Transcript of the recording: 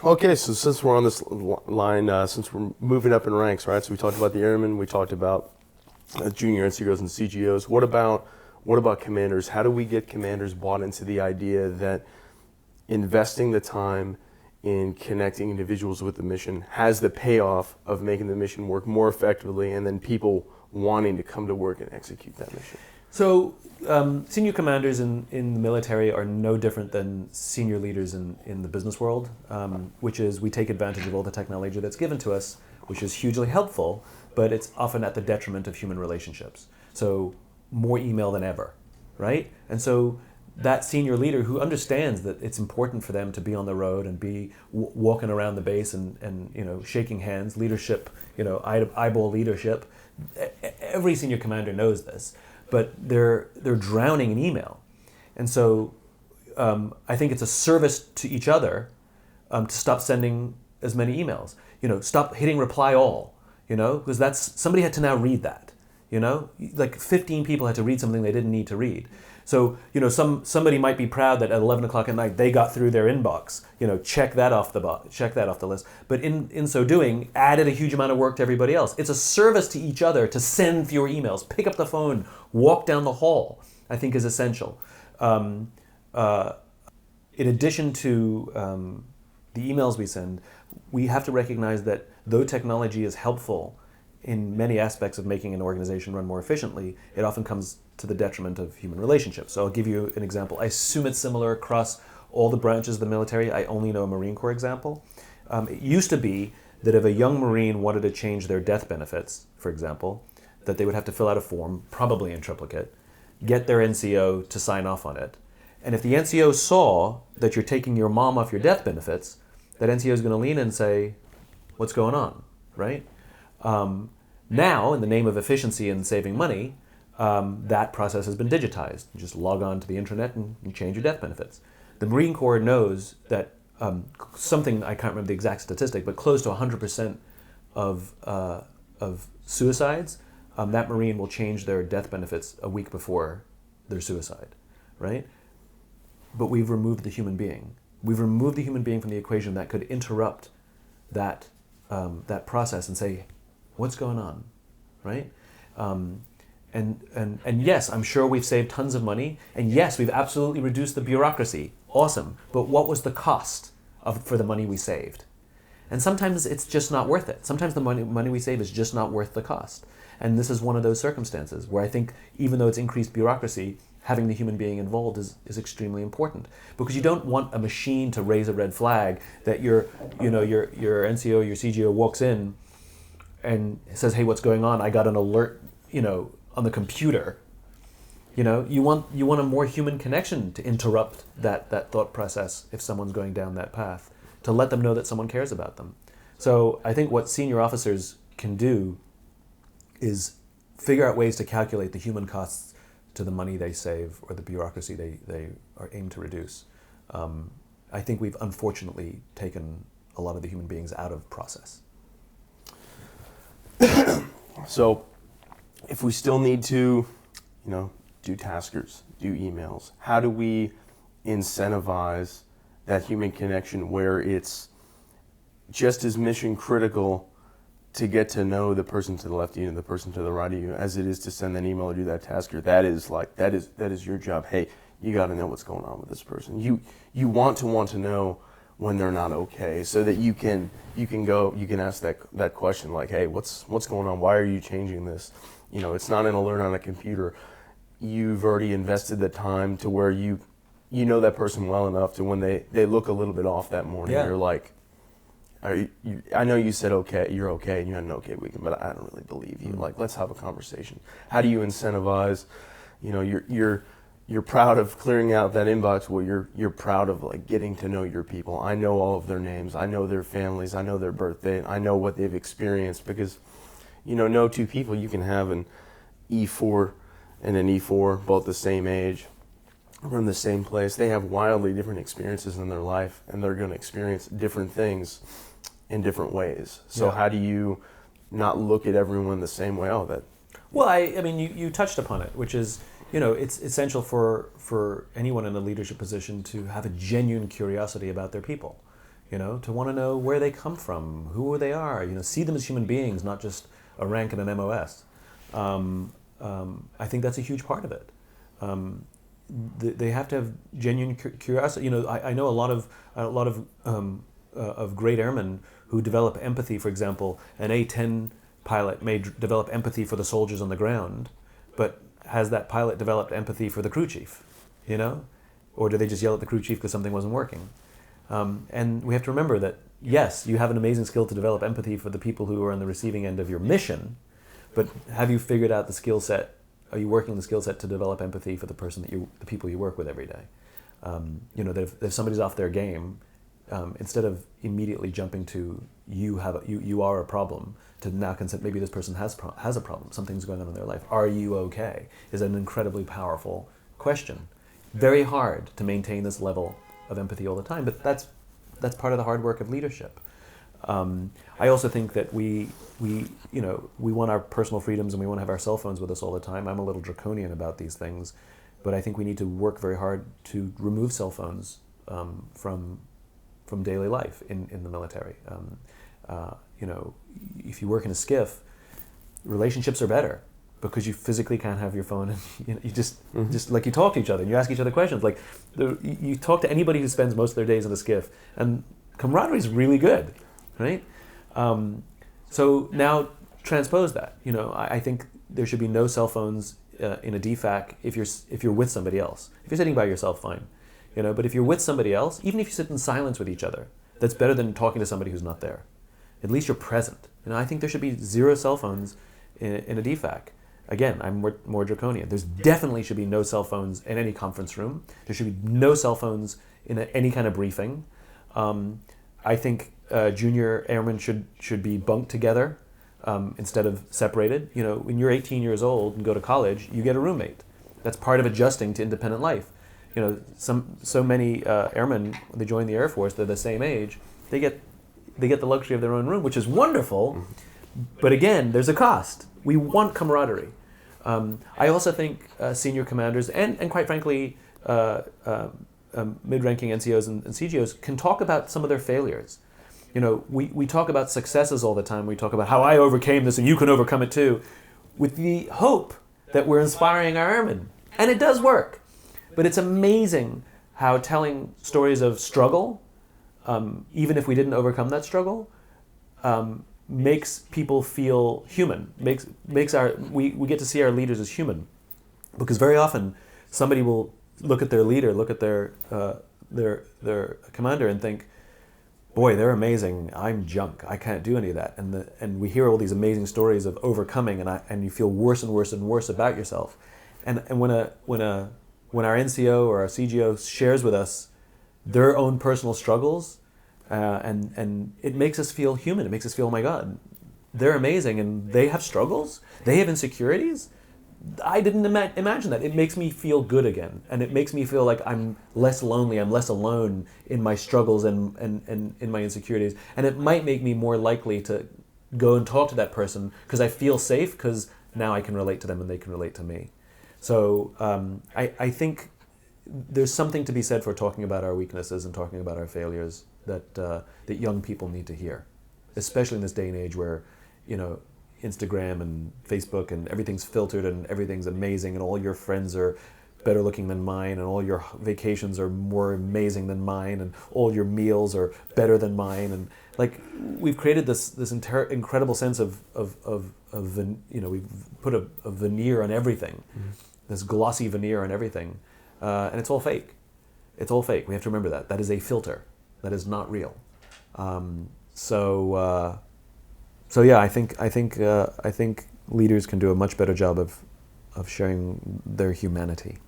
Okay, so since we're on this line, since we're moving up in ranks, right? So we talked about the airmen, we talked about junior NCOs and CGOs. What about commanders? How do we get commanders bought into the idea that investing the time in connecting individuals with the mission has the payoff of making the mission work more effectively, and then people wanting to come to work and execute that mission? So senior commanders in the military are no different than senior leaders in the business world, which is we take advantage of all the technology that's given to us, which is hugely helpful, but it's often at the detriment of human relationships. So more email than ever, right? And so that senior leader who understands that it's important for them to be on the road and be walking around the base and shaking hands, leadership, eyeball leadership. Every senior commander knows this, but they're drowning in email, and so I think it's a service to each other to stop sending as many emails. Stop hitting reply all. Because somebody had to now read that. Like 15 people had to read something they didn't need to read. So, somebody might be proud that at 11 o'clock at night they got through their inbox. Check that off the list. But in so doing, added a huge amount of work to everybody else. It's a service to each other to send fewer emails, pick up the phone, walk down the hall, I think is essential. In addition to the emails we send, we have to recognize that though technology is helpful in many aspects of making an organization run more efficiently, it often comes to the detriment of human relationships. So I'll give you an example. I assume it's similar across all the branches of the military. I only know a Marine Corps example. It used to be that if a young Marine wanted to change their death benefits, for example, that they would have to fill out a form, probably in triplicate, get their NCO to sign off on it. And if the NCO saw that you're taking your mom off your death benefits, that NCO is going to lean in and say, what's going on, right? Now, in the name of efficiency and saving money, that process has been digitized. You just log on to the internet and you change your death benefits. The Marine Corps knows that something, I can't remember the exact statistic, but close to 100% of suicides, that Marine will change their death benefits a week before their suicide, right? But we've removed the human being. We've removed the human being from the equation that could interrupt that process and say, what's going on, right? And yes, I'm sure we've saved tons of money, and yes, we've absolutely reduced the bureaucracy. Awesome. But what was the cost for the money we saved? And sometimes it's just not worth it. Sometimes the money we save is just not worth the cost. And this is one of those circumstances where I think even though it's increased bureaucracy, having the human being involved is extremely important, because you don't want a machine to raise a red flag that your NCO, your CGO walks in and says, hey, what's going on? I got an alert, on the computer. You want a more human connection to interrupt that thought process if someone's going down that path, to let them know that someone cares about them. So I think what senior officers can do is figure out ways to calculate the human costs to the money they save or the bureaucracy they are aimed to reduce. I think we've unfortunately taken a lot of the human beings out of process. So if we still need to, do taskers, do emails, how do we incentivize that human connection where it's just as mission critical to get to know the person to the left of you and the person to the right of you as it is to send an email or do that task? Or that is your job. Hey, you got to know what's going on with this person. You want to know when they're not okay, so that you can ask that question like, hey, what's going on? Why are you changing this? It's not an alert on a computer. You've already invested the time to where you know that person well enough to when they look a little bit off that morning, You're like, I know you said okay, you're okay, and you had an okay weekend, but I don't really believe you. Like, let's have a conversation. How do you incentivize? You're proud of clearing out that inbox. Well, you're proud of like getting to know your people. I know all of their names. I know their families. I know their birthday. I know what they've experienced, because no two people. You can have an E4 and an E4, both the same age, from the same place. They have wildly different experiences in their life, and they're going to experience different things in different ways. So how do you not look at everyone the same way? Well, I mean, you touched upon it, which is, it's essential for anyone in a leadership position to have a genuine curiosity about their people. to want to know where they come from, who they are, see them as human beings, not just a rank in an MOS. I think that's a huge part of it. They have to have genuine curiosity. I know a lot of great airmen who develop empathy. For example, an A-10 pilot may develop empathy for the soldiers on the ground, but has that pilot developed empathy for the crew chief? Or do they just yell at the crew chief because something wasn't working? And we have to remember that, yes, you have an amazing skill to develop empathy for the people who are on the receiving end of your mission, but have you figured out the skill set? Are you working the skill set to develop empathy for the people you work with every day? That if somebody's off their game, instead of immediately jumping to you are a problem, to now consider maybe this person has a problem, something's going on in their life. Are you okay? Is an incredibly powerful question. Very hard to maintain this level of empathy all the time, but that's part of the hard work of leadership. I also think that we want our personal freedoms and we want to have our cell phones with us all the time. I'm a little draconian about these things, but I think we need to work very hard to remove cell phones from daily life in the military. If you work in a skiff, relationships are better because you physically can't have your phone, and you just like you talk to each other and you ask each other questions. Like you talk to anybody who spends most of their days in a skiff, and camaraderie is really good, right? So now transpose that. I think there should be no cell phones in a DFAC if you're with somebody else. If you're sitting by yourself, fine. But if you're with somebody else, even if you sit in silence with each other, that's better than talking to somebody who's not there. At least you're present. I think there should be 0 cell phones in a DFAC. Again, I'm more draconian. There's definitely should be no cell phones in any conference room. There should be no cell phones in any kind of briefing. I think junior airmen should be bunked together instead of separated. When you're 18 years old and go to college, you get a roommate. That's part of adjusting to independent life. So many airmen, when they join the Air Force, they're the same age. They get the luxury of their own room, which is wonderful. But again, there's a cost. We want camaraderie. I also think senior commanders and quite frankly, mid-ranking NCOs and CGOs can talk about some of their failures. We talk about successes all the time. We talk about how I overcame this and you can overcome it too, with the hope that we're inspiring our airmen. And it does work. But it's amazing how telling stories of struggle, even if we didn't overcome that struggle, makes people feel human. We get to see our leaders as human, because very often somebody will look at their leader, look at their commander, and think, "Boy, they're amazing. I'm junk. I can't do any of that." And we hear all these amazing stories of overcoming, and you feel worse and worse and worse about yourself. And when our NCO or our CGO shares with us their own personal struggles, and it makes us feel human. It makes us feel, oh my God, they're amazing and they have struggles. They have insecurities. I didn't imagine that. It makes me feel good again. And it makes me feel like I'm less lonely. I'm less alone in my struggles and in my insecurities. And it might make me more likely to go and talk to that person because I feel safe, because now I can relate to them and they can relate to me. So I think there's something to be said for talking about our weaknesses and talking about our failures that young people need to hear, especially in this day and age where, Instagram and Facebook and everything's filtered and everything's amazing and all your friends are better looking than mine and all your vacations are more amazing than mine and all your meals are better than mine, and like we've created this incredible sense of we've put a veneer on everything, this glossy veneer on everything, and it's all fake. It's all fake. We have to remember that. That is a filter. That is not real. So yeah, I think leaders can do a much better job of sharing their humanity.